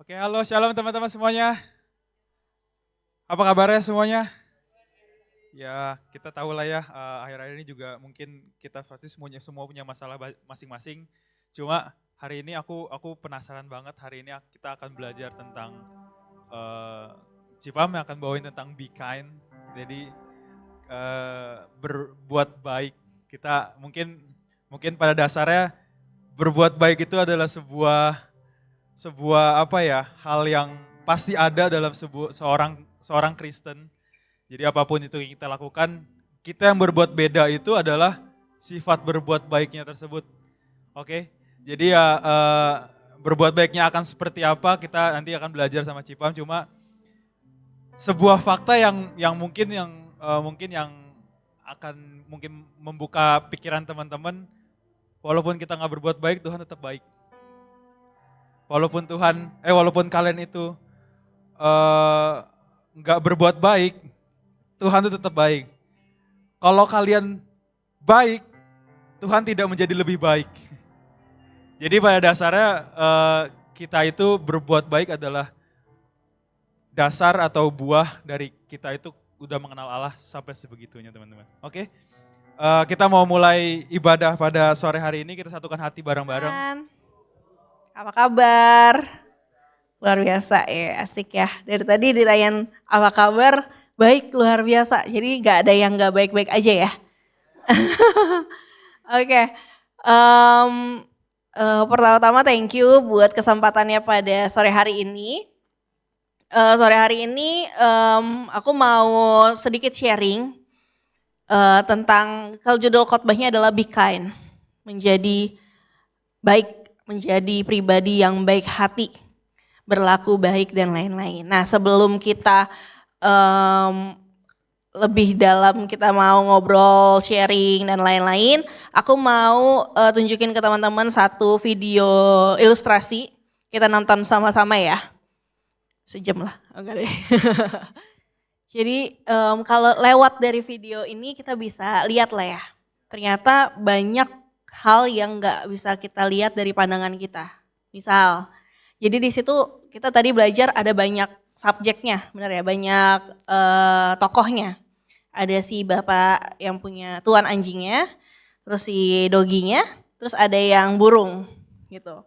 Oke, halo, shalom teman-teman semuanya. Apa kabarnya semuanya? Ya, kita tahu lah ya, akhir-akhir ini juga mungkin kita pasti semuanya semua punya masalah masing-masing. Cuma hari ini aku penasaran banget. Hari ini kita akan belajar tentang Cipam yang akan bawain tentang be kind. Jadi berbuat baik. Kita mungkin mungkin pada dasarnya berbuat baik itu adalah sebuah sebuah apa ya, hal yang pasti ada dalam seorang seorang Kristen. Jadi apapun itu yang kita lakukan, kita yang berbuat beda itu adalah sifat berbuat baiknya tersebut. Oke, jadi ya berbuat baiknya akan seperti apa kita nanti akan belajar sama Cipam. Cuma sebuah fakta yang mungkin yang akan mungkin membuka pikiran teman-teman, walaupun kita nggak berbuat baik, Tuhan tetap baik. Walaupun kalian itu nggak berbuat baik, Tuhan itu tetap baik. Kalau kalian baik, Tuhan tidak menjadi lebih baik. Jadi pada dasarnya kita itu berbuat baik adalah dasar atau buah dari kita itu udah mengenal Allah sampai sebegitunya teman-teman. Oke, kita mau mulai ibadah pada sore hari ini, kita satukan hati bareng-bareng. Apa kabar? Luar biasa ya, asik ya. Dari tadi ditanyain apa kabar, baik luar biasa. Jadi gak ada yang gak baik-baik aja ya. Oke, pertama-tama thank you buat kesempatannya pada sore hari ini. Sore hari ini aku mau sedikit sharing tentang, kalau judul khotbahnya adalah Be Kind. Menjadi baik, menjadi pribadi yang baik hati, berlaku baik dan lain-lain. Nah sebelum kita lebih dalam, kita mau ngobrol, sharing dan lain-lain, aku mau tunjukin ke teman-teman satu video ilustrasi. Kita nonton sama-sama ya. Sejam lah, enggak deh. Jadi kalau lewat dari video ini kita bisa lihat lah ya. Ternyata banyak hal yang nggak bisa kita lihat dari pandangan kita. Misal, jadi di situ kita tadi belajar ada banyak subjeknya, benar ya, banyak tokohnya. Ada si bapak yang punya tuan anjingnya, terus si doginya, terus ada yang burung gitu.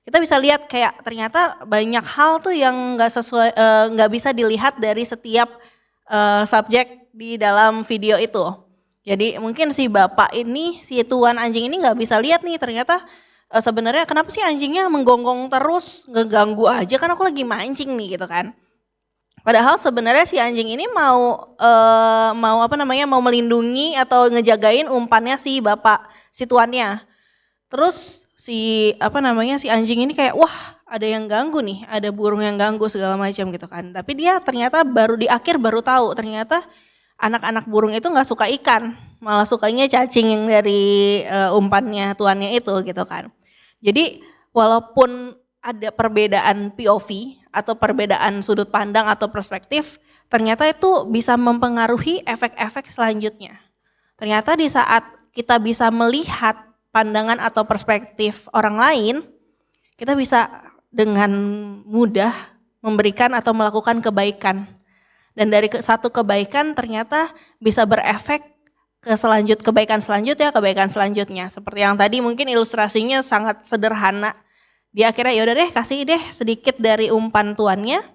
Kita bisa lihat kayak ternyata banyak hal tuh yang nggak sesuai, nggak bisa dilihat dari setiap subjek di dalam video itu. Jadi mungkin si bapak ini, si tuan anjing ini nggak bisa lihat nih ternyata sebenarnya kenapa sih anjingnya menggonggong terus, ngeganggu aja kan aku lagi mancing nih gitu kan. Padahal sebenarnya si anjing ini mau melindungi atau ngejagain umpannya si bapak, si tuannya. Terus si anjing ini kayak wah ada yang ganggu nih, ada burung yang ganggu segala macam gitu kan. Tapi dia ternyata baru di akhir baru tahu ternyata anak-anak burung itu nggak suka ikan, malah sukanya cacing yang dari umpannya tuannya itu gitu kan. Jadi walaupun ada perbedaan POV atau perbedaan sudut pandang atau perspektif, ternyata itu bisa mempengaruhi efek-efek selanjutnya. Ternyata di saat kita bisa melihat pandangan atau perspektif orang lain, kita bisa dengan mudah memberikan atau melakukan kebaikan. Dan dari satu kebaikan ternyata bisa berefek ke kebaikan selanjutnya. Seperti yang tadi mungkin ilustrasinya sangat sederhana. Dia akhirnya yaudah deh kasih deh sedikit dari umpan tuannya.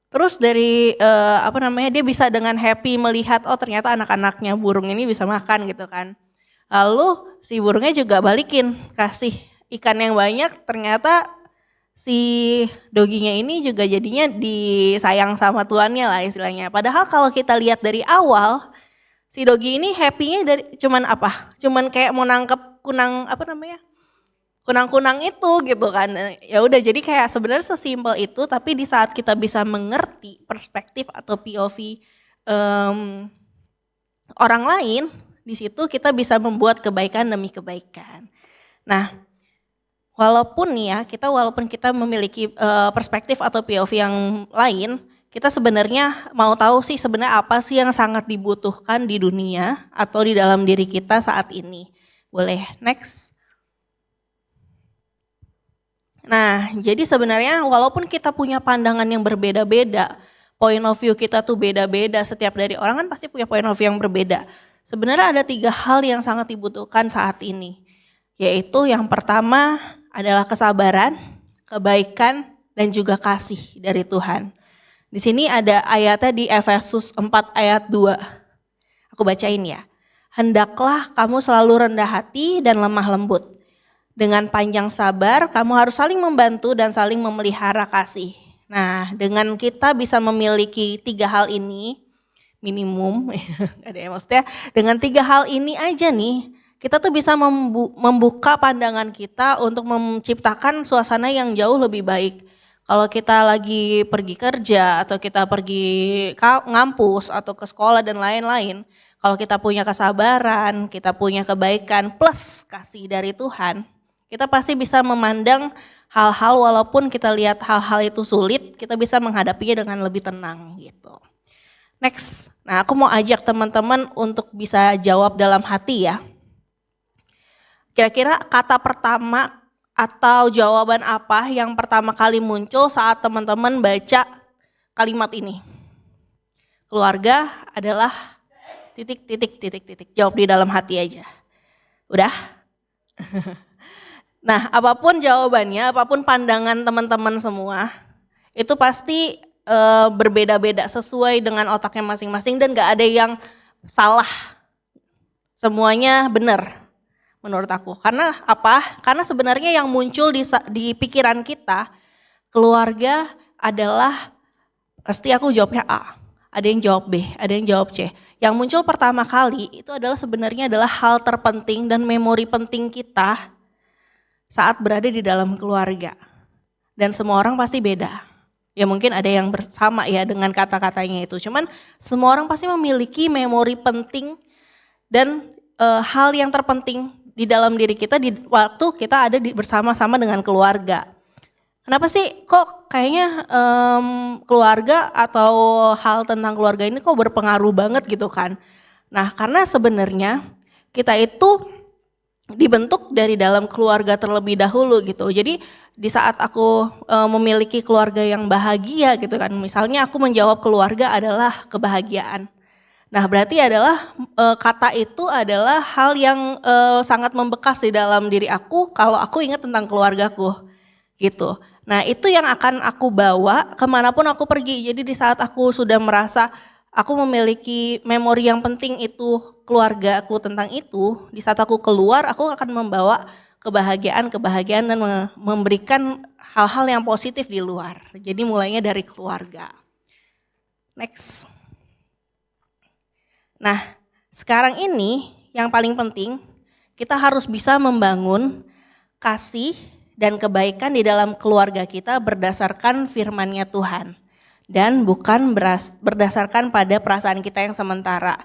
Terus dari dia bisa dengan happy melihat oh ternyata anak-anaknya burung ini bisa makan gitu kan. Lalu si burungnya juga balikin kasih ikan yang banyak, ternyata si doginya ini juga jadinya disayang sama tuannya lah istilahnya. Padahal kalau kita lihat dari awal si dogi ini happy-nya dari cuman apa? Cuman kayak mau nangkep kunang-kunang itu gitu kan. Ya udah jadi kayak sebenarnya sesimpel itu, tapi di saat kita bisa mengerti perspektif atau POV orang lain, di situ kita bisa membuat kebaikan demi kebaikan. Nah, walaupun kita memiliki perspektif atau POV yang lain, kita sebenarnya mau tahu sih sebenarnya apa sih yang sangat dibutuhkan di dunia atau di dalam diri kita saat ini. Boleh next. Nah, jadi sebenarnya walaupun kita punya pandangan yang berbeda-beda, point of view kita tuh beda-beda, setiap dari orang kan pasti punya point of view yang berbeda. Sebenarnya ada 3 hal yang sangat dibutuhkan saat ini, yaitu yang pertama adalah kesabaran, kebaikan, dan juga kasih dari Tuhan. Di sini ada ayatnya di Efesus 4 ayat 2. Aku bacain ya. Hendaklah kamu selalu rendah hati dan lemah lembut. Dengan panjang sabar, kamu harus saling membantu dan saling memelihara kasih. Nah, dengan kita bisa memiliki 3 hal ini, minimum, ada ya maksudnya, dengan 3 hal ini aja nih, kita tuh bisa membuka pandangan kita untuk menciptakan suasana yang jauh lebih baik. Kalau kita lagi pergi kerja atau kita pergi ngampus atau ke sekolah dan lain-lain, kalau kita punya kesabaran, kita punya kebaikan plus kasih dari Tuhan, kita pasti bisa memandang hal-hal walaupun kita lihat hal-hal itu sulit, kita bisa menghadapinya dengan lebih tenang gitu. Next, nah aku mau ajak teman-teman untuk bisa jawab dalam hati ya. Kira-kira kata pertama atau jawaban apa yang pertama kali muncul saat teman-teman baca kalimat ini? Keluarga adalah titik. Jawab di dalam hati aja. Udah? Nah, apapun jawabannya, apapun pandangan teman-teman semua, itu pasti berbeda-beda sesuai dengan otaknya masing-masing dan gak ada yang salah. Semuanya benar menurut aku. Karena apa? Karena sebenarnya yang muncul di pikiran kita, keluarga adalah, pasti aku jawabnya A. Ada yang jawab B, ada yang jawab C. Yang muncul pertama kali itu adalah sebenarnya adalah hal terpenting dan memori penting kita saat berada di dalam keluarga. Dan semua orang pasti beda. Ya mungkin ada yang bersama ya dengan kata-katanya itu. Cuman semua orang pasti memiliki memori penting dan hal yang terpenting di dalam diri kita di waktu kita ada bersama-sama dengan keluarga. Kenapa sih kok kayaknya keluarga atau hal tentang keluarga ini kok berpengaruh banget gitu kan. Nah karena sebenarnya kita itu dibentuk dari dalam keluarga terlebih dahulu gitu. Jadi di saat aku memiliki keluarga yang bahagia gitu kan. Misalnya aku menjawab keluarga adalah kebahagiaan. Nah berarti adalah kata itu adalah hal yang sangat membekas di dalam diri aku kalau aku ingat tentang keluargaku gitu. Nah itu yang akan aku bawa kemanapun aku pergi. Jadi di saat aku sudah merasa aku memiliki memori yang penting itu keluarga aku tentang itu, di saat aku keluar aku akan membawa kebahagiaan dan memberikan hal-hal yang positif di luar. Jadi mulainya dari keluarga. Next. Nah, sekarang ini yang paling penting kita harus bisa membangun kasih dan kebaikan di dalam keluarga kita berdasarkan firman-Nya Tuhan dan bukan berdasarkan pada perasaan kita yang sementara.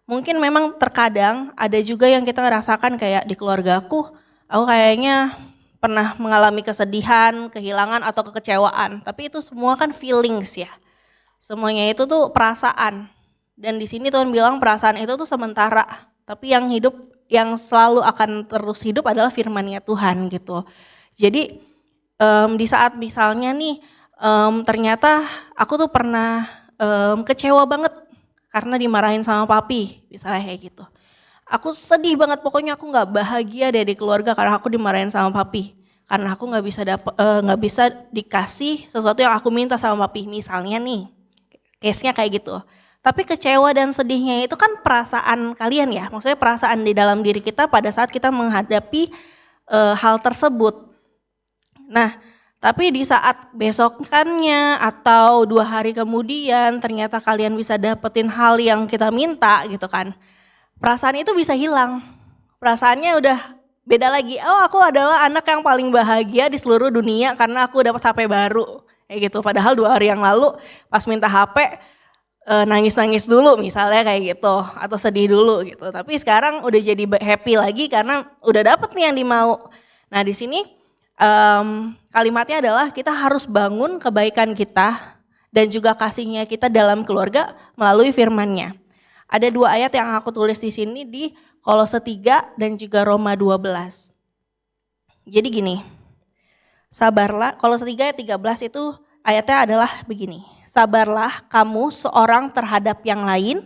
Mungkin memang terkadang ada juga yang kita ngerasakan kayak di keluargaku, aku kayaknya pernah mengalami kesedihan, kehilangan atau kekecewaan, tapi itu semua kan feelings ya. Semuanya itu tuh perasaan. Dan di sini Tuhan bilang perasaan itu tuh sementara, tapi yang hidup, yang selalu akan terus hidup adalah firman-Nya Tuhan gitu. Jadi di saat misalnya nih ternyata aku tuh pernah kecewa banget karena dimarahin sama papi, misalnya kayak gitu. Aku sedih banget, pokoknya aku nggak bahagia deh di keluarga karena aku dimarahin sama papi. Karena aku nggak bisa dikasih sesuatu yang aku minta sama papi, misalnya nih, case-nya kayak gitu. Tapi kecewa dan sedihnya itu kan perasaan kalian ya, maksudnya perasaan di dalam diri kita pada saat kita menghadapi hal tersebut. Nah, tapi di saat besokannya atau 2 hari kemudian ternyata kalian bisa dapetin hal yang kita minta gitu kan. Perasaan itu bisa hilang, perasaannya udah beda lagi. Oh aku adalah anak yang paling bahagia di seluruh dunia karena aku dapat HP baru. Kayak gitu, padahal 2 hari yang lalu pas minta HP nangis-nangis dulu misalnya kayak gitu atau sedih dulu gitu. Tapi sekarang udah jadi happy lagi karena udah dapet nih yang dimau. Nah di sini kalimatnya adalah kita harus bangun kebaikan kita dan juga kasihnya kita dalam keluarga melalui firman-Nya. Ada 2 ayat yang aku tulis di sini di Kolose 3 dan juga Roma 12. Jadi gini, Sabarlah, Kolose 3 ayat 13 itu ayatnya adalah begini. Sabarlah kamu seorang terhadap yang lain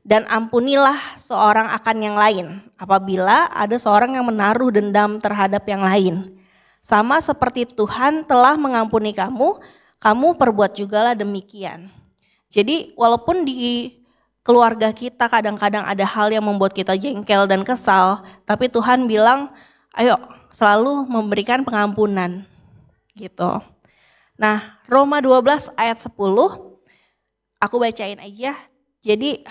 dan ampunilah seorang akan yang lain apabila ada seorang yang menaruh dendam terhadap yang lain. Sama seperti Tuhan telah mengampuni kamu, kamu perbuat jugalah demikian. Jadi walaupun di keluarga kita kadang-kadang ada hal yang membuat kita jengkel dan kesal, tapi Tuhan bilang, ayo selalu memberikan pengampunan. Gitu. Nah, Roma 12 ayat 10, aku bacain aja. Jadi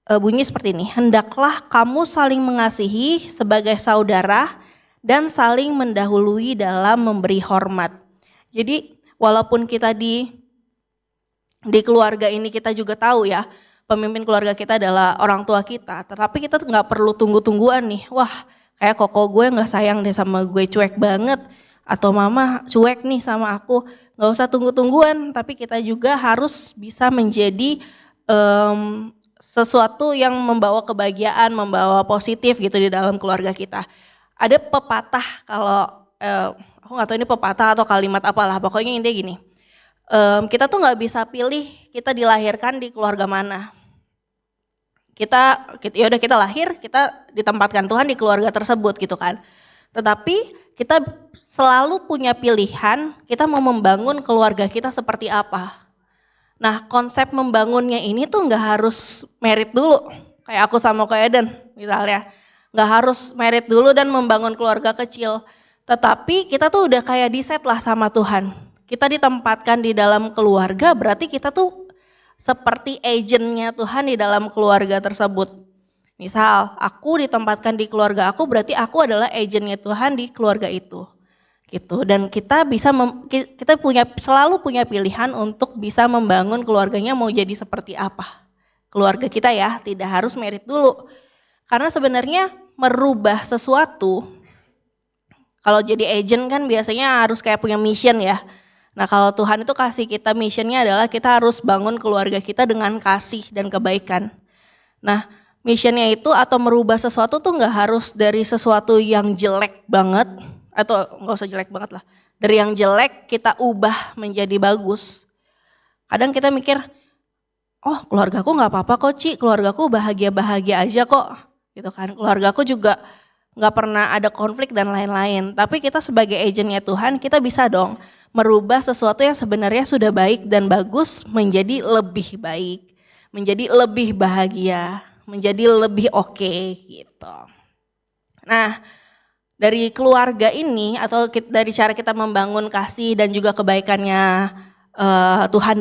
bunyi seperti ini, hendaklah kamu saling mengasihi sebagai saudara dan saling mendahului dalam memberi hormat. Jadi walaupun kita di keluarga ini kita juga tahu ya, pemimpin keluarga kita adalah orang tua kita, tetapi kita nggak perlu tunggu-tungguan nih, wah kayak koko gue nggak sayang deh sama gue, cuek banget. Atau mama cuek nih sama aku, gak usah tunggu-tungguan, tapi kita juga harus bisa menjadi sesuatu yang membawa kebahagiaan, membawa positif gitu di dalam keluarga kita. Ada pepatah kalau, aku gak tahu ini pepatah atau kalimat apalah, pokoknya intinya gini, kita tuh gak bisa pilih kita dilahirkan di keluarga mana. Kita lahir, kita ditempatkan Tuhan di keluarga tersebut gitu kan. Tetapi kita selalu punya pilihan, kita mau membangun keluarga kita seperti apa. Nah konsep membangunnya ini tuh gak harus merit dulu, kayak aku sama Ko Eden misalnya. Gak harus merit dulu dan membangun keluarga kecil. Tetapi kita tuh udah kayak di-set lah sama Tuhan. Kita ditempatkan di dalam keluarga, berarti kita tuh seperti agentnya Tuhan di dalam keluarga tersebut. Misal aku ditempatkan di keluarga aku, berarti aku adalah agentnya Tuhan di keluarga itu, gitu. Dan kita bisa selalu punya pilihan untuk bisa membangun keluarganya mau jadi seperti apa. Keluarga kita ya, tidak harus merit dulu. Karena sebenarnya merubah sesuatu, kalau jadi agent kan biasanya harus kayak punya mission ya. Nah kalau Tuhan itu kasih kita missionnya adalah kita harus bangun keluarga kita dengan kasih dan kebaikan. Nah missionnya itu atau merubah sesuatu tuh gak harus dari sesuatu yang jelek banget, atau gak usah jelek banget lah. Dari yang jelek kita ubah menjadi bagus. Kadang kita mikir, oh keluargaku gak apa-apa kok Ci, keluargaku bahagia-bahagia aja kok. Gitu kan, keluargaku juga gak pernah ada konflik dan lain-lain. Tapi kita sebagai agentnya Tuhan, kita bisa dong merubah sesuatu yang sebenarnya sudah baik dan bagus menjadi lebih baik, menjadi lebih bahagia, menjadi lebih oke gitu. Nah dari keluarga ini atau dari cara kita membangun kasih dan juga kebaikannya Tuhan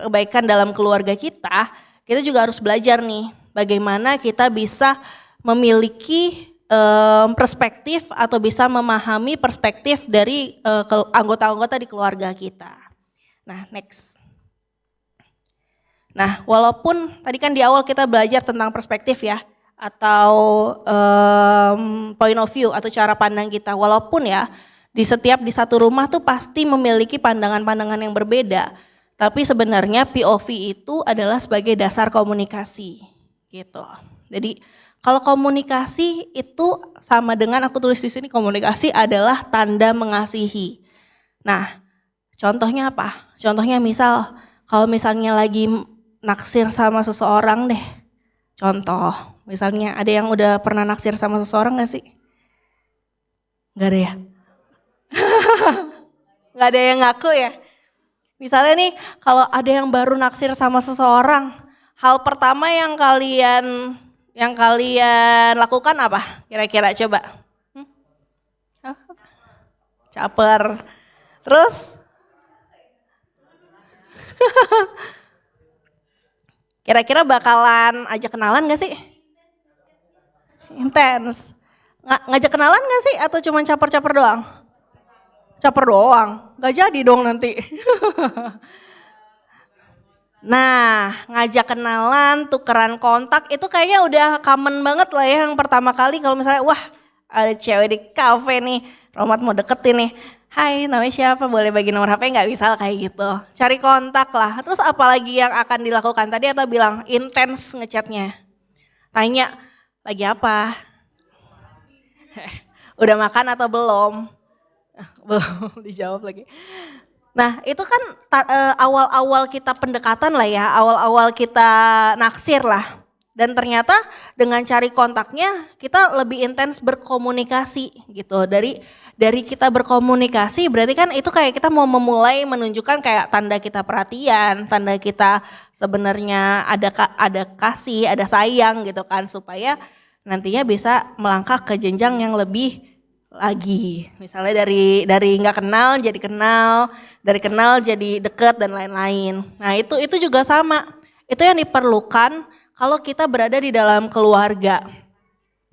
kebaikan dalam keluarga kita juga harus belajar nih bagaimana kita bisa memiliki perspektif atau bisa memahami perspektif dari anggota-anggota di keluarga kita. Nah next. Nah walaupun tadi kan di awal kita belajar tentang perspektif ya, atau point of view atau cara pandang kita, walaupun ya di satu rumah tuh pasti memiliki pandangan-pandangan yang berbeda, tapi sebenarnya POV itu adalah sebagai dasar komunikasi gitu. Jadi kalau komunikasi itu sama dengan, aku tulis di sini, komunikasi adalah tanda mengasihi. Nah contohnya apa? Contohnya misal kalau misalnya lagi naksir sama seseorang deh. Contoh, misalnya ada yang udah pernah naksir sama seseorang gak sih? Gak ada ya? Gak ada yang ngaku ya? Misalnya nih, kalau ada yang baru naksir sama seseorang, hal pertama yang kalian lakukan apa? Kira-kira coba. Caper. Terus? Kira-kira bakalan ajak kenalan gak sih? Intens. Ngajak kenalan gak sih atau cuma caper-caper doang? Caper doang, gak jadi dong nanti. Nah ngajak kenalan, tukeran kontak itu kayaknya udah common banget lah ya yang pertama kali kalau misalnya wah ada cewek di kafe nih, Romat mau deketin nih. Hai namanya siapa, boleh bagi nomor HP gak, bisa kayak gitu. Cari kontak lah, terus apalagi yang akan dilakukan tadi atau bilang intens ngechatnya. Tanya lagi apa, udah makan atau belum. Belum dijawab lagi. Nah itu kan awal-awal kita pendekatan lah ya, awal-awal kita naksir lah. Dan ternyata dengan cari kontaknya kita lebih intens berkomunikasi gitu. Dari kita berkomunikasi berarti kan itu kayak kita mau memulai menunjukkan kayak tanda kita perhatian, tanda kita sebenarnya ada kasih, ada sayang gitu kan, supaya nantinya bisa melangkah ke jenjang yang lebih lagi. Misalnya dari nggak kenal jadi kenal, dari kenal jadi deket dan lain-lain. Nah itu juga sama. Itu yang diperlukan kalau kita berada di dalam keluarga.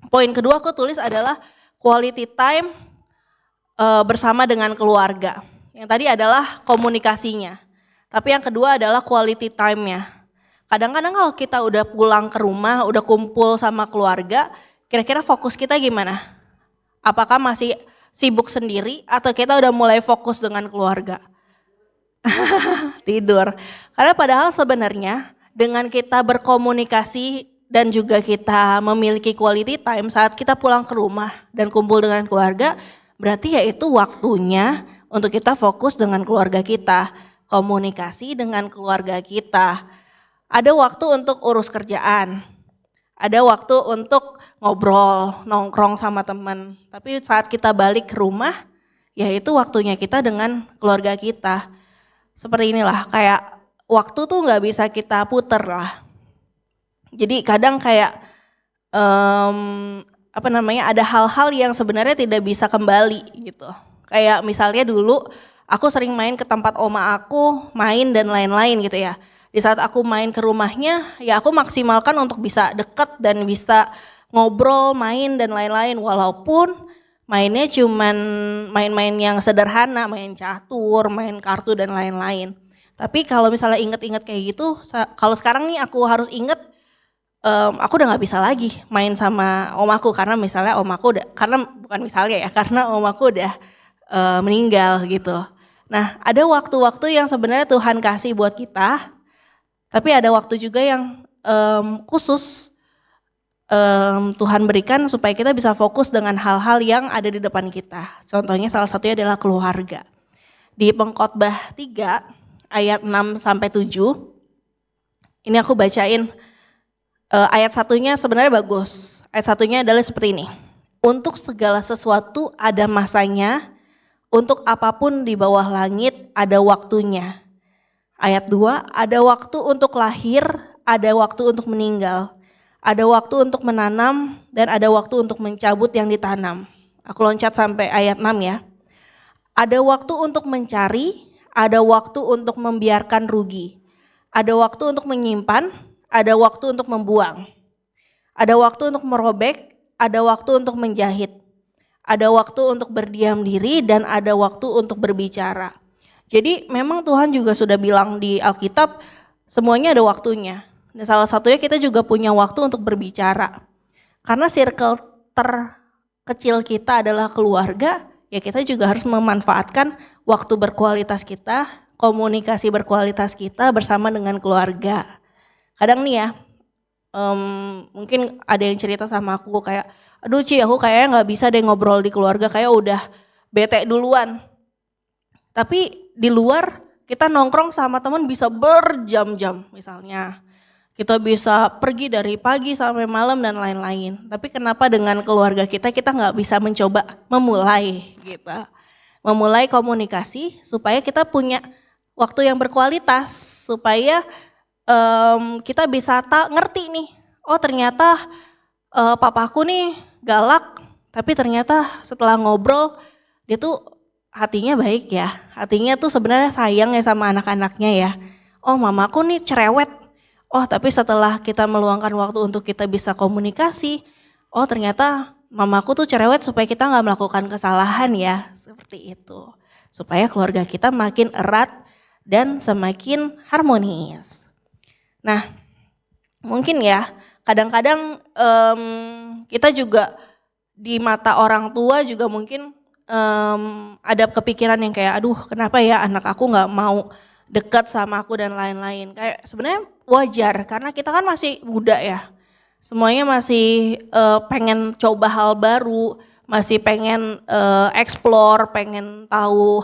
Poin kedua aku tulis adalah quality time bersama dengan keluarga. Yang tadi adalah komunikasinya. Tapi yang kedua adalah quality time-nya. Kadang-kadang kalau kita udah pulang ke rumah, udah kumpul sama keluarga, kira-kira fokus kita gimana? Apakah masih sibuk sendiri atau kita udah mulai fokus dengan keluarga? Tidur. Karena padahal sebenarnya dengan kita berkomunikasi dan juga kita memiliki quality time saat kita pulang ke rumah dan kumpul dengan keluarga, berarti ya itu waktunya untuk kita fokus dengan keluarga kita, komunikasi dengan keluarga kita. Ada waktu untuk urus kerjaan, ada waktu untuk ngobrol, nongkrong sama teman. Tapi saat kita balik ke rumah, ya itu waktunya kita dengan keluarga kita. Seperti inilah, kayak waktu tuh nggak bisa kita puter lah. Jadi kadang kayak ada hal-hal yang sebenarnya tidak bisa kembali gitu. Kayak misalnya dulu aku sering main ke tempat oma aku, main dan lain-lain gitu ya. Di saat aku main ke rumahnya, ya aku maksimalkan untuk bisa deket dan bisa ngobrol, main dan lain-lain. Walaupun mainnya cuman main-main yang sederhana, main catur, main kartu dan lain-lain. Tapi kalau misalnya inget-inget kayak gitu, kalau sekarang nih aku harus inget, aku udah nggak bisa lagi main sama omaku karena misalnya omaku udah, karena bukan misalnya ya, karena omaku udah meninggal gitu. Nah ada waktu-waktu yang sebenarnya Tuhan kasih buat kita, tapi ada waktu juga yang khusus Tuhan berikan supaya kita bisa fokus dengan hal-hal yang ada di depan kita. Contohnya salah satunya adalah keluarga. Di Pengkhotbah 3 ayat 6-7, ini aku bacain ayat satunya sebenarnya bagus. Ayat satunya adalah seperti ini. Untuk segala sesuatu ada masanya, untuk apapun di bawah langit ada waktunya. Ayat 2, ada waktu untuk lahir, ada waktu untuk meninggal. Ada waktu untuk menanam dan ada waktu untuk mencabut yang ditanam. Aku loncat sampai ayat 6 ya. Ada waktu untuk mencari, ada waktu untuk membiarkan rugi. Ada waktu untuk menyimpan, ada waktu untuk membuang. Ada waktu untuk merobek, ada waktu untuk menjahit. Ada waktu untuk berdiam diri dan ada waktu untuk berbicara. Jadi memang Tuhan juga sudah bilang di Alkitab semuanya ada waktunya. Dan salah satunya kita juga punya waktu untuk berbicara. Karena circle terkecil kita adalah keluarga, ya kita juga harus memanfaatkan waktu berkualitas kita, komunikasi berkualitas kita bersama dengan keluarga. Kadang nih ya, mungkin ada yang cerita sama aku kayak, aduh Ci aku kayaknya gak bisa deh ngobrol di keluarga, kayak udah bete duluan. Tapi di luar kita nongkrong sama teman bisa berjam-jam misalnya. Kita bisa pergi dari pagi sampai malam dan lain-lain. Tapi kenapa dengan keluarga kita nggak bisa mencoba memulai gitu. Memulai komunikasi supaya kita punya waktu yang berkualitas. Supaya kita bisa ngerti nih. Oh ternyata papaku nih galak. Tapi ternyata setelah ngobrol dia tuh hatinya baik ya. Hatinya tuh sebenarnya sayang ya sama anak-anaknya ya. Oh mamaku nih cerewet. Oh tapi setelah kita meluangkan waktu untuk kita bisa komunikasi, oh ternyata mamaku tuh cerewet supaya kita gak melakukan kesalahan ya, seperti itu. Supaya keluarga kita makin erat dan semakin harmonis. Nah mungkin ya kadang-kadang kita juga di mata orang tua juga mungkin ada kepikiran yang kayak aduh kenapa ya anak aku gak mau dekat sama aku dan lain-lain. Kayak sebenarnya wajar karena kita kan masih muda ya. Semuanya masih pengen coba hal baru, masih pengen explore, pengen tahu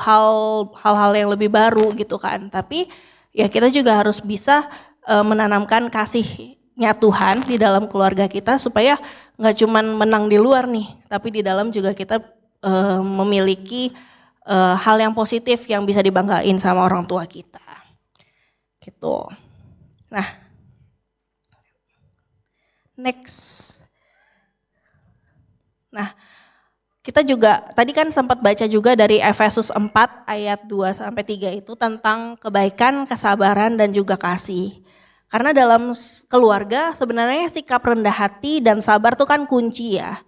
hal-hal yang lebih baru gitu kan. Tapi ya kita juga harus bisa menanamkan kasihnya Tuhan di dalam keluarga kita supaya nggak cuman menang di luar nih, tapi di dalam juga kita memiliki hal yang positif yang bisa dibanggain sama orang tua kita. Gitu. Nah, next. Nah, kita juga tadi kan sempat baca juga dari Efesus 4 ayat 2-3 itu tentang kebaikan, kesabaran dan juga kasih. Karena dalam keluarga sebenarnya sikap rendah hati dan sabar itu kan kunci ya.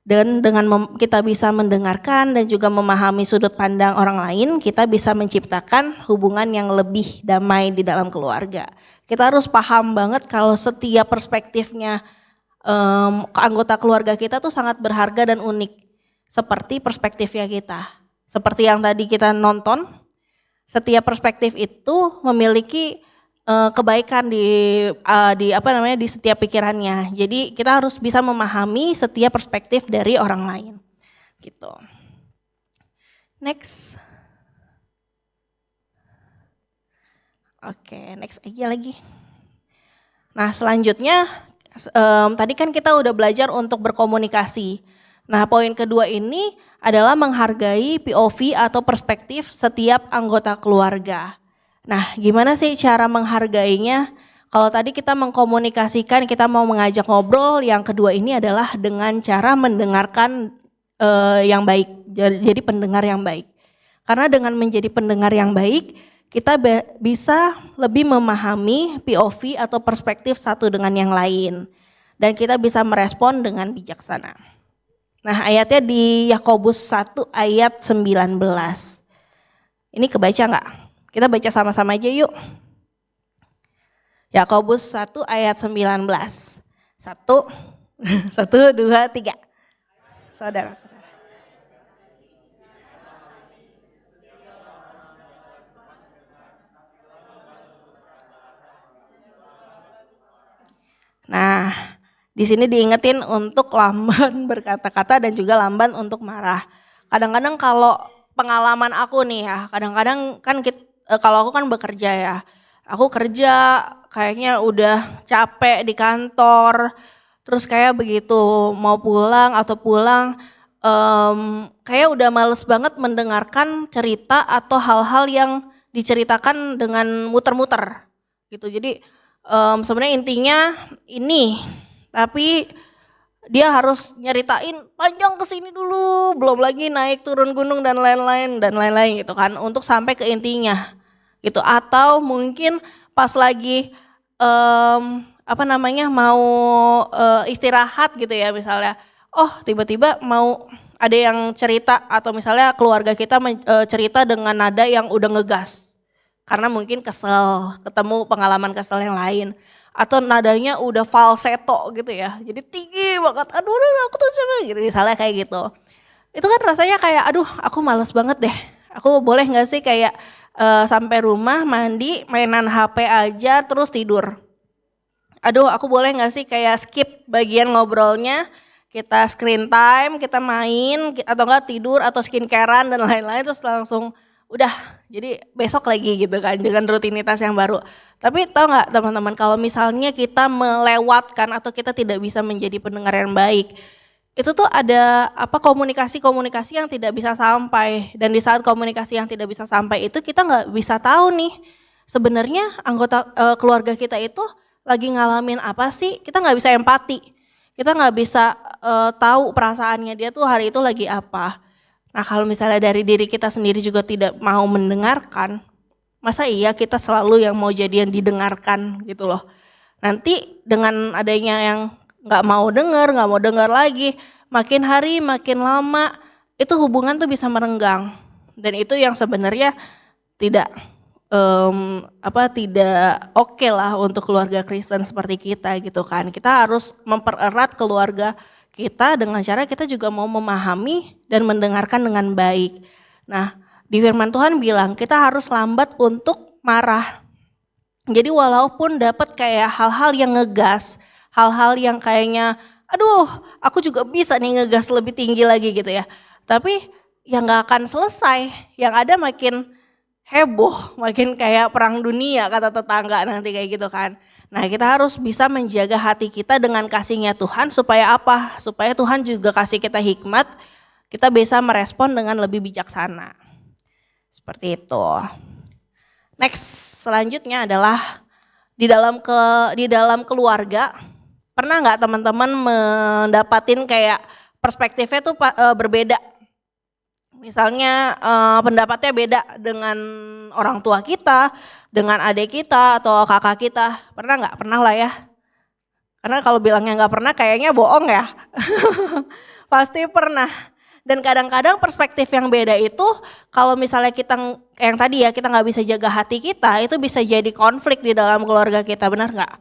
Dan dengan kita bisa mendengarkan dan juga memahami sudut pandang orang lain, kita bisa menciptakan hubungan yang lebih damai di dalam keluarga. Kita harus paham banget kalau setiap perspektifnya anggota keluarga kita tuh sangat berharga dan unik. Seperti perspektifnya kita. Seperti yang tadi kita nonton, setiap perspektif itu memiliki kebaikan di setiap pikirannya. Jadi kita harus bisa memahami setiap perspektif dari orang lain. Gitu. Next. Oke, next aja lagi. Nah, selanjutnya tadi kan kita udah belajar untuk berkomunikasi. Nah, poin kedua ini adalah menghargai POV atau perspektif setiap anggota keluarga. Nah, gimana sih cara menghargainya? Kalau tadi kita mengkomunikasikan, kita mau mengajak ngobrol, yang kedua ini adalah dengan cara mendengarkan yang baik, jadi pendengar yang baik. Karena dengan menjadi pendengar yang baik, kita bisa lebih memahami POV atau perspektif satu dengan yang lain. Dan kita bisa merespon dengan bijaksana. Nah, ayatnya di Yakobus 1 ayat 19. Ini kebaca enggak? Kita baca sama-sama aja yuk. Yakobus 1 ayat 19. 1, 1, 2, 3. Saudara-saudara. Nah, di sini diingetin untuk lamban berkata-kata dan juga lamban untuk marah. Kadang-kadang kalau pengalaman aku nih ya, kadang-kadang kan kalau aku kan bekerja ya. Aku kerja kayaknya udah capek di kantor, terus kayak begitu mau pulang kayak udah males banget mendengarkan cerita atau hal-hal yang diceritakan dengan muter-muter gitu. Jadi sebenarnya intinya ini, tapi dia harus nyeritain panjang ke sini dulu, belum lagi naik turun gunung dan lain-lain gitu kan, untuk sampai ke intinya gitu. Atau mungkin pas lagi mau istirahat gitu ya, misalnya tiba-tiba mau ada yang cerita, atau misalnya keluarga kita cerita dengan nada yang udah ngegas karena mungkin kesel, ketemu pengalaman kesel yang lain. Atau nadanya udah falsetto gitu ya, jadi tinggi banget, aduh aku tuh gitu, misalnya kayak gitu. Itu kan rasanya kayak aduh aku males banget deh, aku boleh gak sih kayak sampai rumah mandi, mainan HP aja terus tidur. Aduh aku boleh gak sih kayak skip bagian ngobrolnya, kita screen time, kita main, atau enggak tidur atau skincarean dan lain-lain, terus langsung udah jadi besok lagi gitu kan, dengan rutinitas yang baru. Tapi tahu nggak teman-teman, kalau misalnya kita melewatkan atau kita tidak bisa menjadi pendengar yang baik, itu tuh ada komunikasi-komunikasi yang tidak bisa sampai. Dan di saat komunikasi yang tidak bisa sampai itu, kita nggak bisa tahu nih sebenarnya anggota keluarga kita itu lagi ngalamin apa sih. Kita nggak bisa empati, kita nggak bisa tahu perasaannya dia tuh hari itu lagi apa. Nah, kalau misalnya dari diri kita sendiri juga tidak mau mendengarkan, masa iya kita selalu yang mau jadi yang didengarkan gitu loh. Nanti dengan adanya yang nggak mau dengar lagi, makin hari makin lama itu hubungan tuh bisa merenggang. Dan itu yang sebenarnya tidak oke lah untuk keluarga Kristen seperti kita gitu kan. Kita harus mempererat keluarga kita dengan cara kita juga mau memahami dan mendengarkan dengan baik. Nah, di firman Tuhan bilang kita harus lambat untuk marah. Jadi walaupun dapat kayak hal-hal yang ngegas, hal-hal yang kayaknya aduh aku juga bisa nih ngegas lebih tinggi lagi gitu ya. Tapi ya nggak akan selesai, yang ada makin heboh, makin kayak perang dunia kata tetangga nanti kayak gitu kan. Nah kita harus bisa menjaga hati kita dengan kasihnya Tuhan supaya apa? Supaya Tuhan juga kasih kita hikmat, kita bisa merespon dengan lebih bijaksana. Seperti itu. Next, selanjutnya adalah di dalam keluarga. Pernah nggak teman-teman mendapatin kayak perspektifnya tuh berbeda? Misalnya pendapatnya beda dengan orang tua kita, dengan adik kita atau kakak kita. Pernah nggak? Pernah lah ya. Karena kalau bilangnya nggak pernah kayaknya bohong ya. Pasti pernah. Dan kadang-kadang perspektif yang beda itu kalau misalnya kita yang tadi ya kita nggak bisa jaga hati kita, itu bisa jadi konflik di dalam keluarga kita, benar nggak?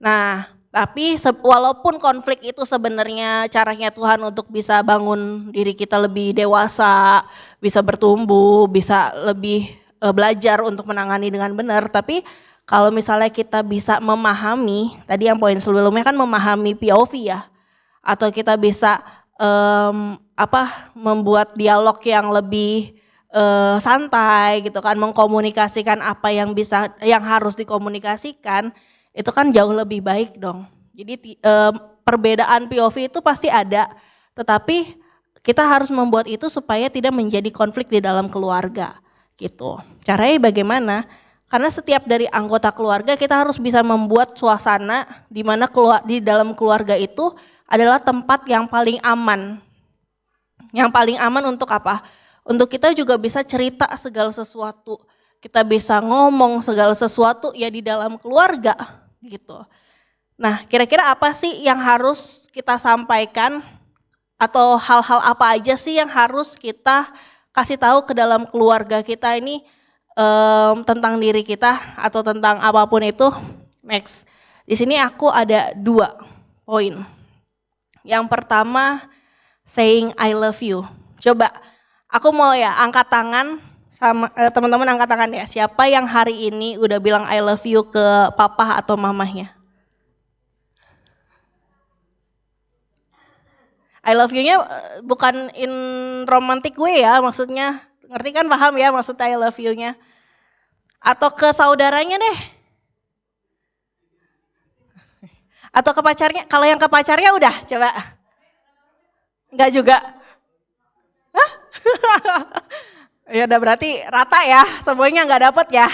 Nah, tapi walaupun konflik itu sebenarnya caranya Tuhan untuk bisa bangun diri kita lebih dewasa, bisa bertumbuh, bisa lebih belajar untuk menangani dengan benar. Tapi kalau misalnya kita bisa memahami, tadi yang poin sebelumnya kan memahami POV ya, atau kita bisa membuat dialog yang lebih santai gitu kan, mengkomunikasikan apa yang harus dikomunikasikan. Itu kan jauh lebih baik dong. Jadi perbedaan POV itu pasti ada, tetapi kita harus membuat itu supaya tidak menjadi konflik di dalam keluarga gitu. Caranya bagaimana? Karena setiap dari anggota keluarga kita harus bisa membuat suasana di mana di dalam keluarga itu adalah tempat yang paling aman. Yang paling aman untuk apa? Untuk kita juga bisa cerita segala sesuatu. Kita bisa ngomong segala sesuatu ya di dalam keluarga gitu. Nah, kira-kira apa sih yang harus kita sampaikan atau hal-hal apa aja sih yang harus kita kasih tahu ke dalam keluarga kita ini tentang diri kita atau tentang apapun itu? Next. Di sini aku ada 2 poin. Yang pertama, saying I love you. Coba aku mau ya angkat tangan sama teman-teman, angkat tangan ya. Siapa yang hari ini udah bilang I love you ke papa atau mamahnya? I love you-nya bukan in romantic way ya, maksudnya ngerti kan, paham ya maksudnya I love you-nya? Atau ke saudaranya deh. Atau ke pacarnya, kalau yang ke pacarnya udah coba. Enggak juga. Hah? Ya udah berarti rata ya, semuanya enggak dapet ya.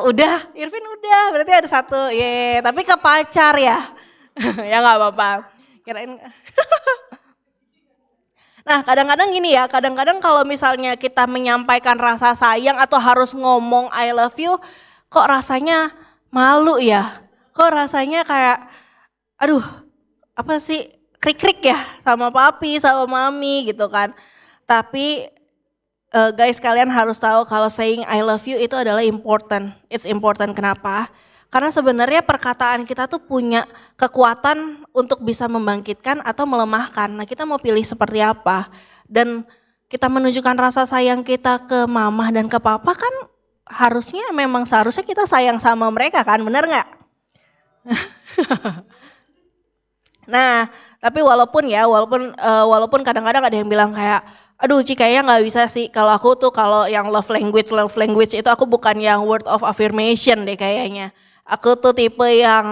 Udah, Irvin udah, berarti ada 1. Tapi ke pacar ya. Ya enggak apa-apa. Kirain. Nah, kadang-kadang gini ya, kadang-kadang kalau misalnya kita menyampaikan rasa sayang atau harus ngomong I love you, kok rasanya malu ya? Kok rasanya kayak, aduh apa sih, krik-krik ya sama papi, sama mami gitu kan. Tapi guys, kalian harus tahu kalau saying I love you itu adalah important. It's important, kenapa? Karena sebenarnya perkataan kita tuh punya kekuatan untuk bisa membangkitkan atau melemahkan. Nah, kita mau pilih seperti apa? Dan kita menunjukkan rasa sayang kita ke mama dan ke papa kan seharusnya kita sayang sama mereka kan, benar nggak? Nah, tapi walaupun kadang-kadang ada yang bilang kayak, aduh Ci kayaknya nggak bisa sih, kalau aku tuh kalau yang love language itu aku bukan yang word of affirmation deh kayaknya. Aku tuh tipe yang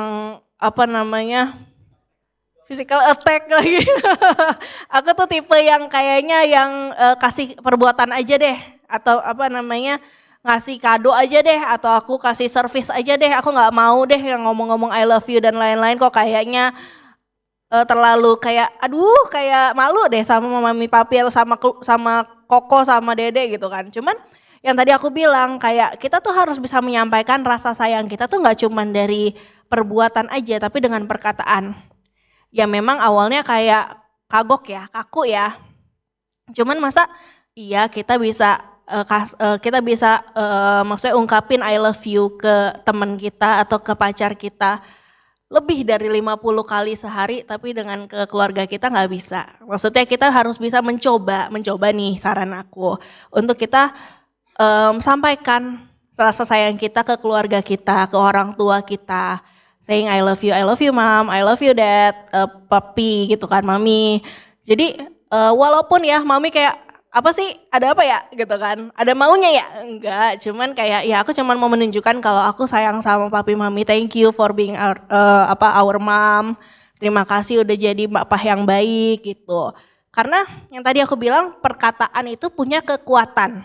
physical attack lagi. Aku tuh tipe yang kayaknya yang kasih perbuatan aja deh, atau ngasih kado aja deh, atau aku kasih service aja deh. Aku nggak mau deh yang ngomong-ngomong I love you dan lain-lain, kok kayaknya terlalu kayak malu deh sama mami papi atau sama koko sama dede gitu kan. Cuman yang tadi aku bilang kayak kita tuh harus bisa menyampaikan rasa sayang kita tuh nggak cuman dari perbuatan aja, tapi dengan perkataan. Ya memang awalnya kayak kaku ya. Cuman masa iya kita bisa maksudnya ungkapin I love you ke teman kita atau ke pacar kita lebih dari 50 kali sehari, tapi dengan ke keluarga kita nggak bisa. Maksudnya kita harus bisa mencoba nih saran aku untuk kita sampaikan rasa sayang kita ke keluarga kita, ke orang tua kita saying I love you mom, I love you dad, papi gitu kan, mami. Jadi walaupun ya mami kayak apa sih, ada apa ya gitu kan, ada maunya ya? Enggak, cuman kayak ya aku cuman mau menunjukkan kalau aku sayang sama papi mami, thank you for being our mom, terima kasih udah jadi bapak yang baik gitu. Karena yang tadi aku bilang perkataan itu punya kekuatan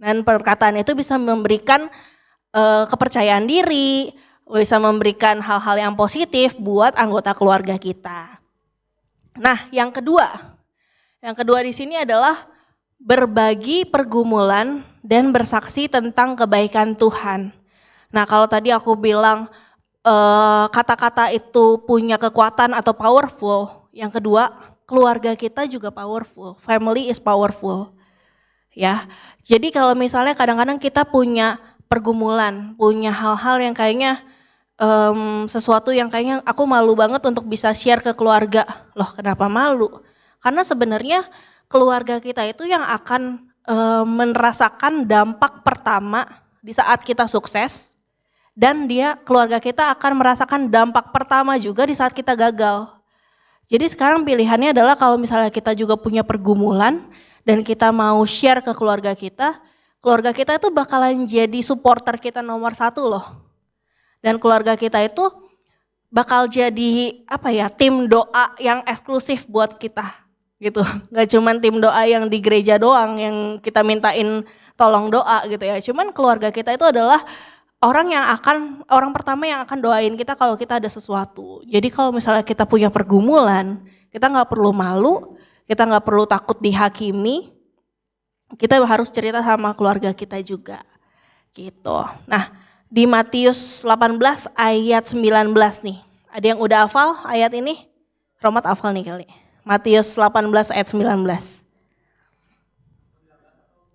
dan perkataan itu bisa memberikan kepercayaan diri, bisa memberikan hal-hal yang positif buat anggota keluarga kita. Nah, yang kedua di sini adalah berbagi pergumulan dan bersaksi tentang kebaikan Tuhan. Nah, kalau tadi aku bilang kata-kata itu punya kekuatan atau powerful, yang kedua, keluarga kita juga powerful. Family is powerful. Ya. Jadi kalau misalnya kadang-kadang kita punya pergumulan, punya hal-hal yang kayaknya sesuatu yang kayaknya aku malu banget untuk bisa share ke keluarga. Loh, kenapa malu? Karena sebenarnya keluarga kita itu yang akan merasakan dampak pertama di saat kita sukses, dan keluarga kita akan merasakan dampak pertama juga di saat kita gagal. Jadi sekarang pilihannya adalah kalau misalnya kita juga punya pergumulan dan kita mau share ke keluarga kita itu bakalan jadi supporter kita nomor 1 loh. Dan keluarga kita itu bakal jadi tim doa yang eksklusif buat kita. Gitu, nggak cuman tim doa yang di gereja doang yang kita mintain tolong doa gitu ya. Cuman keluarga kita itu adalah orang pertama yang akan doain kita kalau kita ada sesuatu. Jadi kalau misalnya kita punya pergumulan, kita nggak perlu malu, kita nggak perlu takut dihakimi, kita harus cerita sama keluarga kita juga. Gitu. Nah, di Matius 18 ayat 19 nih. Ada yang udah hafal ayat ini? Romat hafal nih kali. Matius 18 ayat 19.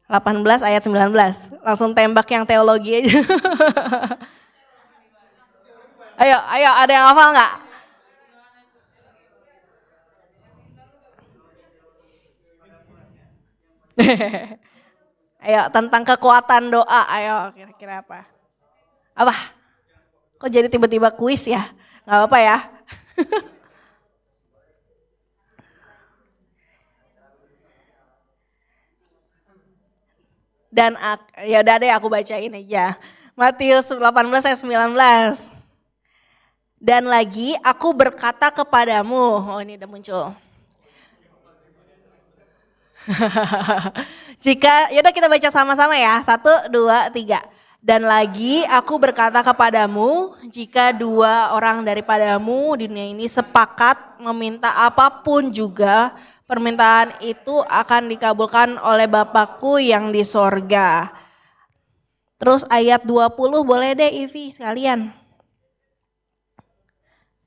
18 ayat 19. Langsung tembak yang teologi aja. Ayo, ada yang hafal nggak? Ayo, tentang kekuatan doa. Ayo, kira-kira apa? Apa? Kok jadi tiba-tiba kuis ya? Nggak apa-apa ya? Dan ya udah deh aku bacain aja. Matius 18 ayat 19. Dan lagi aku berkata kepadamu, oh ini udah muncul. Yaudah kita baca sama-sama ya, 1, 2, 3. Dan lagi aku berkata kepadamu, jika 2 orang daripadamu di dunia ini sepakat meminta apapun juga, permintaan itu akan dikabulkan oleh Bapakku yang di sorga. Terus ayat 20 boleh deh Ivi sekalian.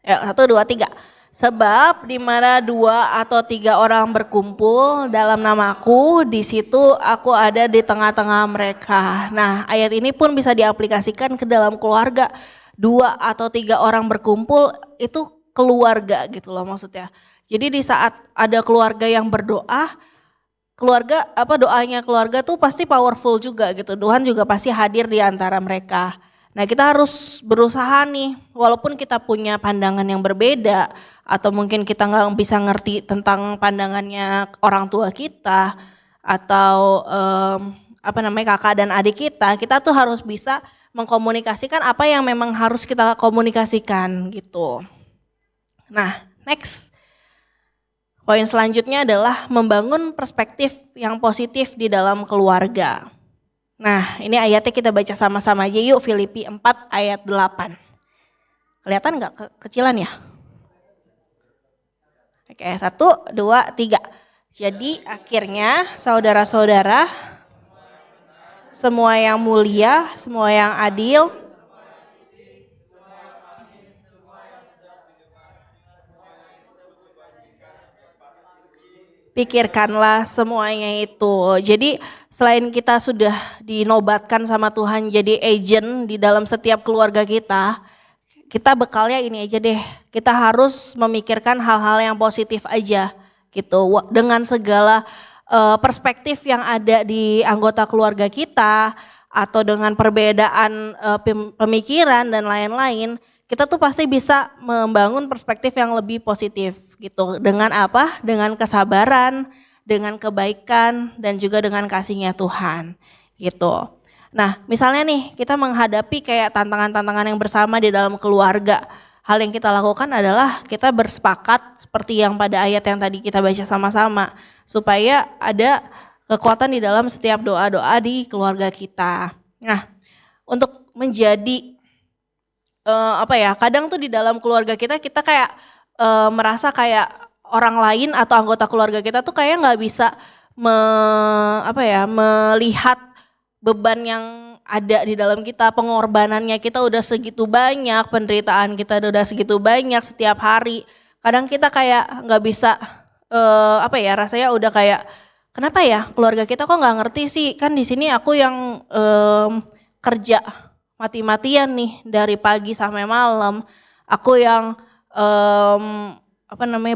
1, 2, 3. Sebab di mana 2 atau 3 orang berkumpul dalam namaku, di situ aku ada di tengah-tengah mereka. Nah, ayat ini pun bisa diaplikasikan ke dalam keluarga. 2 atau 3 orang berkumpul itu keluarga gitu loh maksudnya. Jadi di saat ada keluarga yang berdoa, doanya keluarga tuh pasti powerful juga gitu. Tuhan juga pasti hadir di antara mereka. Nah, kita harus berusaha nih, walaupun kita punya pandangan yang berbeda atau mungkin kita nggak bisa ngerti tentang pandangannya orang tua kita atau kakak dan adik kita tuh harus bisa mengkomunikasikan apa yang memang harus kita komunikasikan gitu. Nah, next. Poin selanjutnya adalah membangun perspektif yang positif di dalam keluarga. Nah, ini ayatnya kita baca sama-sama aja yuk, Filipi 4 ayat 8. Kelihatan nggak kecilan ya? Oke, 1, 2, 3. Jadi akhirnya saudara-saudara, semua yang mulia, semua yang adil, pikirkanlah semuanya itu. Jadi selain kita sudah dinobatkan sama Tuhan jadi agent di dalam setiap keluarga kita bekalnya ini aja deh. Kita harus memikirkan hal-hal yang positif aja gitu. Dengan segala perspektif yang ada di anggota keluarga kita atau dengan perbedaan pemikiran dan lain-lain, kita tuh pasti bisa membangun perspektif yang lebih positif gitu. Dengan apa? Dengan kesabaran, dengan kebaikan, dan juga dengan kasihnya Tuhan gitu. Nah misalnya nih kita menghadapi kayak tantangan-tantangan yang bersama di dalam keluarga. Hal yang kita lakukan adalah kita bersepakat seperti yang pada ayat yang tadi kita baca sama-sama. Supaya ada kekuatan di dalam setiap doa-doa di keluarga kita. Nah untuk menjadi kadang tuh di dalam keluarga kita kayak merasa kayak orang lain atau anggota keluarga kita tuh kayak nggak bisa melihat beban yang ada di dalam kita, pengorbanannya kita udah segitu banyak, penderitaan kita udah segitu banyak setiap hari. Kadang kita kayak nggak bisa rasanya udah kayak kenapa ya keluarga kita kok nggak ngerti sih, kan di sini aku yang kerja mati-matian nih dari pagi sampai malam, aku yang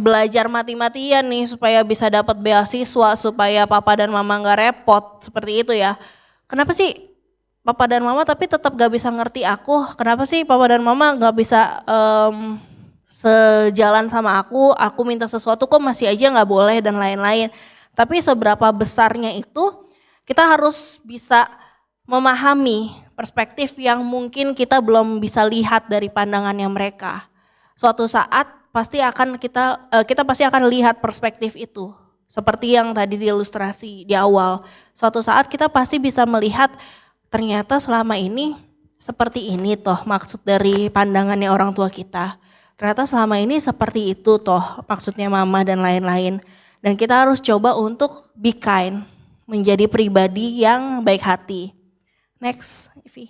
belajar mati-matian nih supaya bisa dapat beasiswa, supaya papa dan mama nggak repot seperti itu ya. Kenapa sih papa dan mama tapi tetap gak bisa ngerti aku? Kenapa sih papa dan mama gak bisa sejalan sama aku minta sesuatu kok masih aja gak boleh dan lain-lain. Tapi seberapa besarnya itu kita harus bisa memahami perspektif yang mungkin kita belum bisa lihat dari pandangannya mereka. Suatu saat pasti akan kita pasti akan lihat perspektif itu. Seperti yang tadi diilustrasi di awal. Suatu saat kita pasti bisa melihat ternyata selama ini seperti ini toh maksud dari pandangannya orang tua kita. Ternyata selama ini seperti itu toh maksudnya mama dan lain-lain. Dan kita harus coba untuk be kind, menjadi pribadi yang baik hati. Next, Ivy.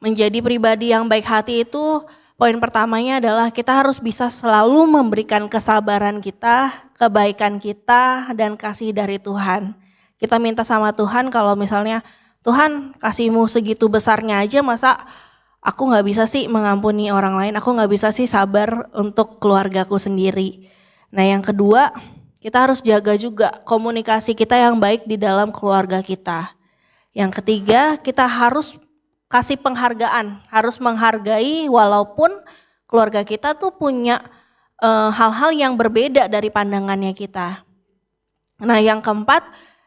Menjadi pribadi yang baik hati itu poin pertamanya adalah kita harus bisa selalu memberikan kesabaran kita, kebaikan kita, dan kasih dari Tuhan. Kita minta sama Tuhan kalau misalnya, Tuhan kasih-Mu segitu besarnya aja masa aku gak bisa sih mengampuni orang lain, aku gak bisa sih sabar untuk keluargaku sendiri. Nah yang kedua, kita harus jaga juga komunikasi kita yang baik di dalam keluarga kita. Yang ketiga, kita harus kasih penghargaan, harus menghargai walaupun keluarga kita tuh punya hal-hal yang berbeda dari pandangannya kita. Nah yang keempat,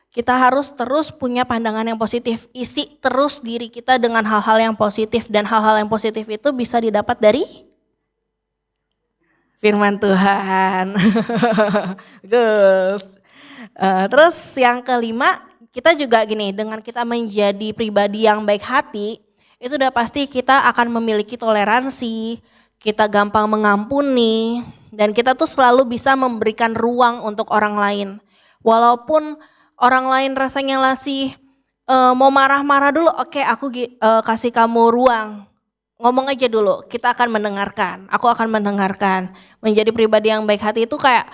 kita harus terus punya pandangan yang positif, isi terus diri kita dengan hal-hal yang positif dan hal-hal yang positif itu bisa didapat dari firman Tuhan. Gus. Terus yang kelima, kita juga gini, dengan kita menjadi pribadi yang baik hati, itu udah pasti kita akan memiliki toleransi, kita gampang mengampuni, dan kita tuh selalu bisa memberikan ruang untuk orang lain. Walaupun orang lain rasanya masih mau marah-marah dulu, oke aku kasih kamu ruang. Ngomong aja dulu, kita akan mendengarkan, aku akan mendengarkan. Menjadi pribadi yang baik hati itu kayak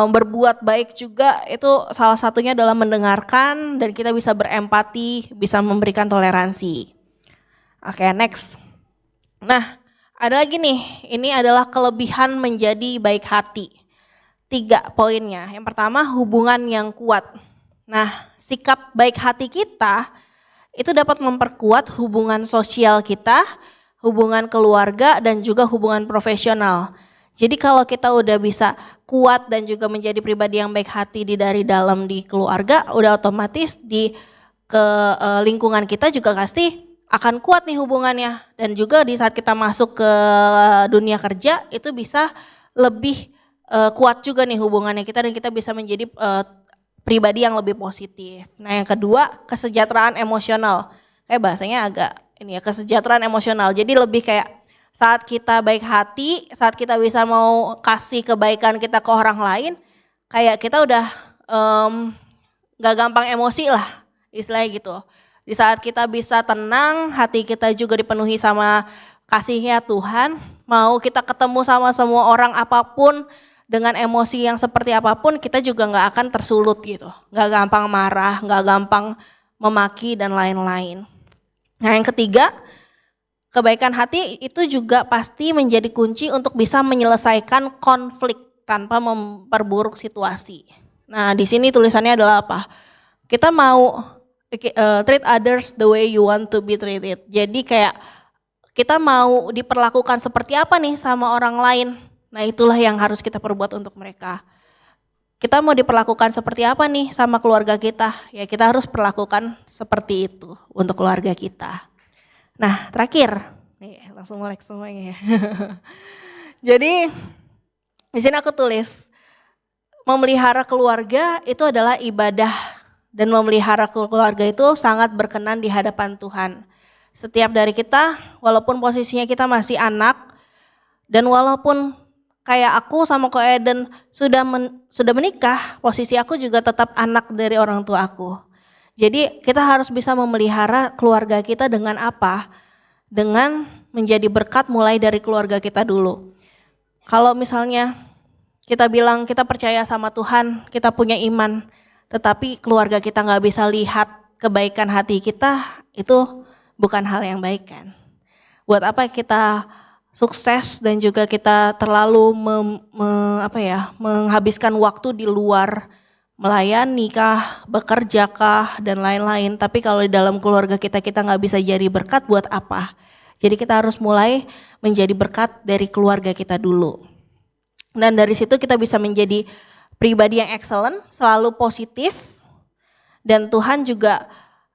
berbuat baik juga, itu salah satunya adalah mendengarkan dan kita bisa berempati, bisa memberikan toleransi. Oke, next. Nah, ada lagi nih, ini adalah kelebihan menjadi baik hati. 3 poinnya. Yang pertama, hubungan yang kuat. Nah, sikap baik hati kita itu dapat memperkuat hubungan sosial kita, hubungan keluarga, dan juga hubungan profesional. Jadi kalau kita udah bisa kuat dan juga menjadi pribadi yang baik hati dari dalam di keluarga, udah otomatis di lingkungan kita juga pasti akan kuat nih hubungannya. Dan juga di saat kita masuk ke dunia kerja itu bisa lebih kuat juga nih hubungannya kita dan kita bisa menjadi pribadi yang lebih positif. Nah yang kedua, kesejahteraan emosional. Kayak bahasanya agak ini ya, kesejahteraan emosional. Jadi lebih kayak saat kita baik hati, saat kita bisa mau kasih kebaikan kita ke orang lain, kayak kita udah gak gampang emosi lah istilahnya gitu. Di saat kita bisa tenang, hati kita juga dipenuhi sama kasihnya Tuhan, mau kita ketemu sama semua orang apapun, dengan emosi yang seperti apapun, kita juga gak akan tersulut gitu. Gak gampang marah, gak gampang memaki dan lain-lain. Nah yang ketiga, kebaikan hati itu juga pasti menjadi kunci untuk bisa menyelesaikan konflik tanpa memperburuk situasi. Nah di sini tulisannya adalah apa? Kita mau treat others the way you want to be treated. Jadi kayak kita mau diperlakukan seperti apa nih sama orang lain. Nah itulah yang harus kita perbuat untuk mereka. Kita mau diperlakukan seperti apa nih sama keluarga kita, ya kita harus perlakukan seperti itu untuk keluarga kita. Nah terakhir, nih langsung melek semuanya ya. Jadi di sini aku tulis, memelihara keluarga itu adalah ibadah dan memelihara keluarga itu sangat berkenan di hadapan Tuhan. Setiap dari kita, walaupun posisinya kita masih anak dan walaupun kayak aku sama Ko Eden sudah menikah, posisi aku juga tetap anak dari orang tua aku. Jadi kita harus bisa memelihara keluarga kita dengan apa? Dengan menjadi berkat mulai dari keluarga kita dulu. Kalau misalnya kita bilang kita percaya sama Tuhan, kita punya iman, tetapi keluarga kita gak bisa lihat kebaikan hati kita, itu bukan hal yang baik kan. Buat apa kita sukses dan juga kita terlalu menghabiskan waktu di luar, melayani kah, bekerja kah, dan lain-lain. Tapi kalau di dalam keluarga kita gak bisa jadi berkat, buat apa? Jadi kita harus mulai menjadi berkat dari keluarga kita dulu. Dan dari situ kita bisa menjadi pribadi yang excellent, selalu positif. Dan Tuhan juga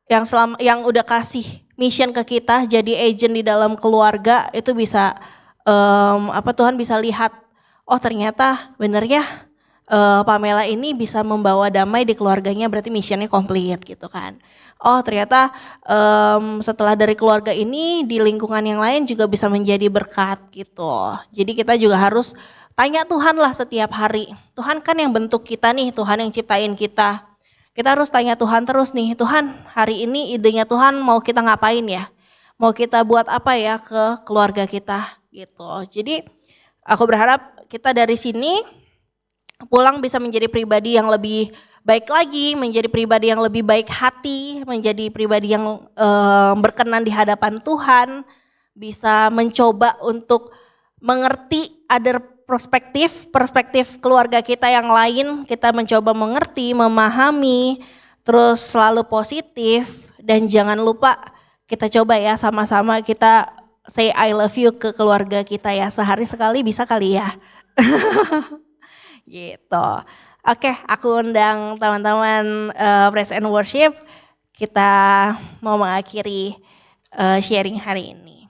yang udah kasih mission ke kita jadi agent di dalam keluarga itu bisa Tuhan bisa lihat, oh ternyata bener ya Pamela ini bisa membawa damai di keluarganya, berarti missionnya komplit gitu kan. Oh ternyata setelah dari keluarga ini di lingkungan yang lain juga bisa menjadi berkat gitu. Jadi kita juga harus tanya Tuhan lah setiap hari. Tuhan kan yang bentuk kita nih, Tuhan yang ciptain kita. Kita harus tanya Tuhan terus nih, Tuhan hari ini idenya Tuhan mau kita ngapain ya? Mau kita buat apa ya ke keluarga kita gitu. Jadi aku berharap kita dari sini pulang bisa menjadi pribadi yang lebih baik lagi, menjadi pribadi yang lebih baik hati, menjadi pribadi yang berkenan di hadapan Tuhan, bisa mencoba untuk mengerti other perspektif keluarga kita yang lain, kita mencoba mengerti, memahami, terus selalu positif dan jangan lupa kita coba ya sama-sama kita say I love you ke keluarga kita ya, sehari sekali bisa kali ya. Gitu. Oke, aku undang teman-teman Praise and Worship, kita mau mengakhiri sharing hari ini.